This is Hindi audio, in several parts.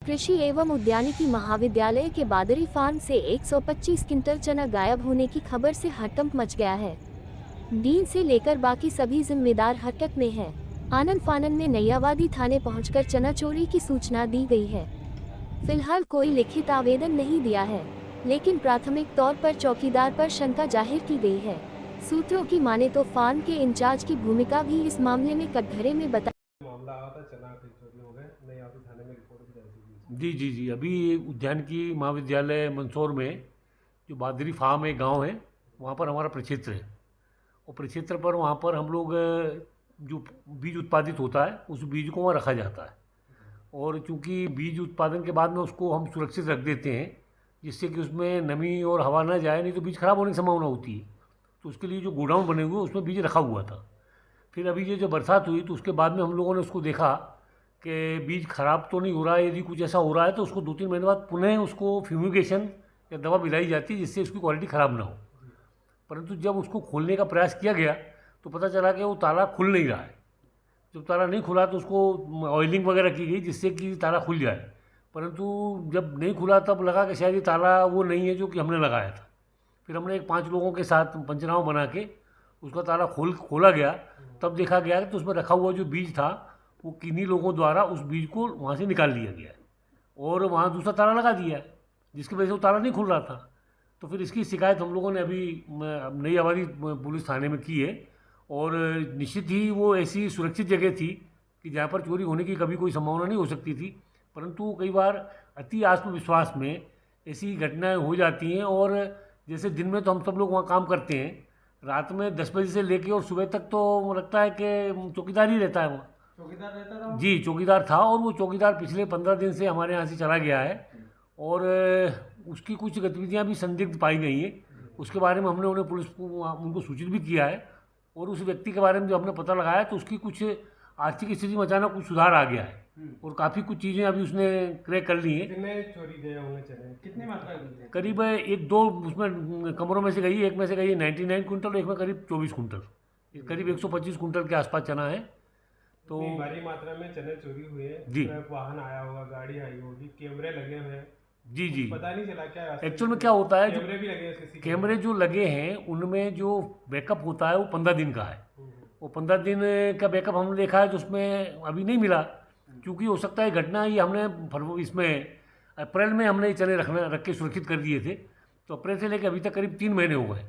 कृषि एवं उद्यानिकी महाविद्यालय के बादरी फार्म से 125 क्विंटल चना गायब होने की खबर से हड़कंप मच गया है। डीन से लेकर बाकी सभी जिम्मेदार हरकत में हैं। आनन फानन में नैयावादी थाने पहुंचकर चना चोरी की सूचना दी गई है। फिलहाल कोई लिखित आवेदन नहीं दिया है, लेकिन प्राथमिक तौर पर चौकीदार पर शंका जाहिर की गई है। सूत्रों की माने तो फार्म के इंचार्ज की भूमिका भी इस मामले में कटघरे में बता मामला आया था, चना की चोरी हो गए, नैयावादी थाने में रिपोर्ट भी दर्ज जी जी जी अभी उद्यान की महाविद्यालय मंदसौर में जो बादरी फार्म एक गांव है, वहाँ पर हमारा प्रक्षेत्र है। और प्रक्षेत्र पर वहाँ पर हम लोग जो बीज उत्पादित होता है उस बीज को वहाँ रखा जाता है। और चूँकि बीज उत्पादन के बाद में उसको हम सुरक्षित रख देते हैं, जिससे कि उसमें नमी और हवा ना जाए, नहीं तो बीज खराब होने की संभावना होती है। तो उसके लिए जो गोडाउन बने हुए उसमें बीज रखा हुआ था। फिर अभी ये जो बरसात हुई तो उसके बाद में हम लोगों ने उसको देखा कि बीज खराब तो नहीं हो रहा है। यदि कुछ ऐसा हो रहा है तो उसको 2-3 महीने बाद पुनः उसको फ्यूमिगेशन या दवा मिलाई जाती है, जिससे उसकी क्वालिटी ख़राब ना हो। परंतु जब उसको खोलने का प्रयास किया गया तो पता चला कि वो ताला खुल नहीं रहा है। जब ताला नहीं खुला तो उसको ऑयलिंग वगैरह की गई जिससे कि ताला खुल जाए, परंतु जब नहीं खुला तब लगा कि शायद ये ताला वो नहीं है जो कि हमने लगाया था। फिर हमने 5 लोगों के साथ पंचनामा बना के उसका ताला खोला गया। तब देखा गया कि तो उसमें रखा हुआ जो बीज था वो किन्हीं लोगों द्वारा उस बीज को वहाँ से निकाल लिया गया है और वहाँ दूसरा ताला लगा दिया है, जिसकी वजह से वो ताला नहीं खुल रहा था। तो फिर इसकी शिकायत हम लोगों ने अभी नैयावादी पुलिस थाने में की है। और निश्चित ही वो ऐसी सुरक्षित जगह थी कि जहाँ पर चोरी होने की कभी कोई संभावना नहीं हो सकती थी, परंतु कई बार अति आत्मविश्वास में ऐसी घटनाएँ हो जाती हैं। और जैसे दिन में तो हम सब लोग वहाँ काम करते हैं, रात में 10 बजे से लेके और सुबह तक तो लगता है कि चौकीदार ही रहता है वहाँ। चौकीदार रहता था जी, चौकीदार था। और वो चौकीदार पिछले 15 दिन से हमारे यहाँ से चला गया है और उसकी कुछ गतिविधियाँ भी संदिग्ध पाई गई हैं। उसके बारे में हमने उन्हें पुलिस को उनको सूचित भी किया है। और उस व्यक्ति के बारे में जो हमने पता लगाया तो उसकी कुछ आर्थिक स्थिति में अचानक कुछ सुधार आ गया है और काफ़ी कुछ चीज़ें अभी उसने क्रैक कर ली हैं। कितने चोरी गए होंगे चने, कितनी मात्रा गई? करीब 1-2 उसमें कमरों में से गई, एक में से गई 99 कुंटल, एक में करीब 24 कुंटल, करीब 125 कुंटल के आसपास चना है। तो भारी मात्रा में चने चोरी हुए हैं जी, वाहन आया होगा, गाड़ी आई होगी, कैमरे लगे हुए हैं। जी जी पता नहीं चला क्या एक्चुअल में क्या होता है, कैमरे भी लगे हैं, कैमरे जो लगे हैं उनमें जो बैकअप होता है वो 15 दिन का है। वो 15 दिन का बैकअप हमने देखा है तो उसमें अभी नहीं मिला, क्योंकि हो सकता है घटना ही हमने इसमें अप्रैल में हमने चने रख के सुरक्षित कर दिए थे। तो अप्रैल से लेकर अभी तक करीब 3 महीने हो गए।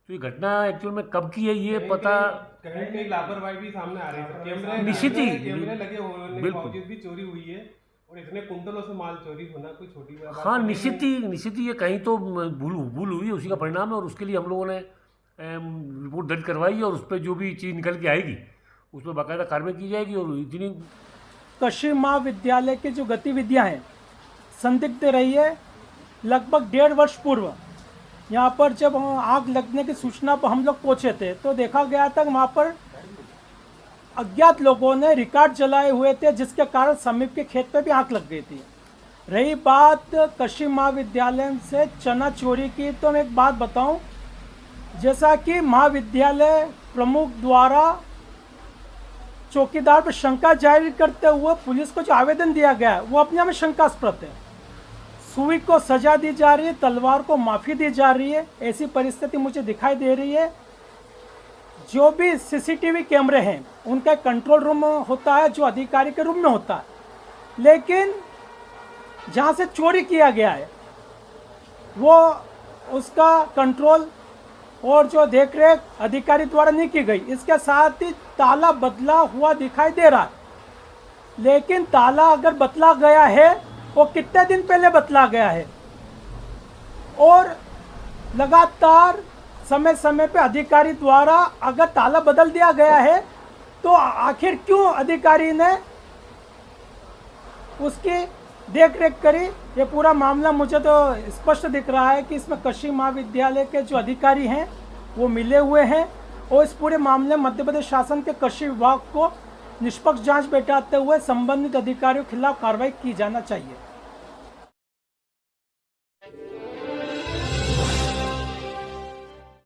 तो ये घटना एक्चुअल में कब की है ये पता कहीं लापरवाही भी सामने आ रही है। कैमरे निश्चित ही कैमरे लगे होने के बावजूद भी चोरी हुई है और इतने कुंटलों से माल चोरी होना कोई छोटी बात हाँ, निश्चित ही ये कहीं तो भूल हुई है, उसी का परिणाम है। और उसके लिए हम लोगों ने रिपोर्ट दर्ज करवाई है और उस पर जो भी चीज़ निकल के आएगी उस पर बाकायदा कार्रवाई की जाएगी। और इतनी कृषि महाविद्यालय की जो गतिविधियां हैं संदिग्ध रही है। लगभग 1.5 वर्ष पूर्व यहाँ पर जब आग लगने की सूचना पर हम लोग पहुँचे थे तो देखा गया था वहाँ पर अज्ञात लोगों ने रिकॉर्ड जलाए हुए थे, जिसके कारण समीप के खेत पे भी आग लग गई थी। रही बात कृषि महाविद्यालय से चना चोरी की, तो मैं एक बात बताऊं, जैसा कि महाविद्यालय प्रमुख द्वारा चौकीदार पर शंका जाहिर करते हुए पुलिस को जो आवेदन दिया गया है वो अपने आप में शंकास्पद है। सुई को सजा दी जा रही है, तलवार को माफ़ी दी जा रही है, ऐसी परिस्थिति मुझे दिखाई दे रही है। जो भी सीसीटीवी कैमरे हैं उनका कंट्रोल रूम होता है जो अधिकारी के रूम में होता है, लेकिन जहाँ से चोरी किया गया है वो उसका कंट्रोल और जो देखरेख अधिकारी द्वारा नहीं की गई। इसके साथ ही ताला बदला हुआ दिखाई दे रहा है, लेकिन ताला अगर बदला गया है वो कितने दिन पहले बदला गया है और लगातार समय समय पे अधिकारी द्वारा अगर ताला बदल दिया गया है तो आखिर क्यों अधिकारी ने उसकी देखरेख करी। ये पूरा मामला मुझे तो स्पष्ट दिख रहा है कि इसमें कृषि महाविद्यालय के जो अधिकारी हैं वो मिले हुए हैं और इस पूरे मामले में मध्य प्रदेश शासन के कृषि विभाग को निष्पक्ष जांच बैठाते हुए संबंधित अधिकारियों के खिलाफ कार्रवाई की जाना चाहिए।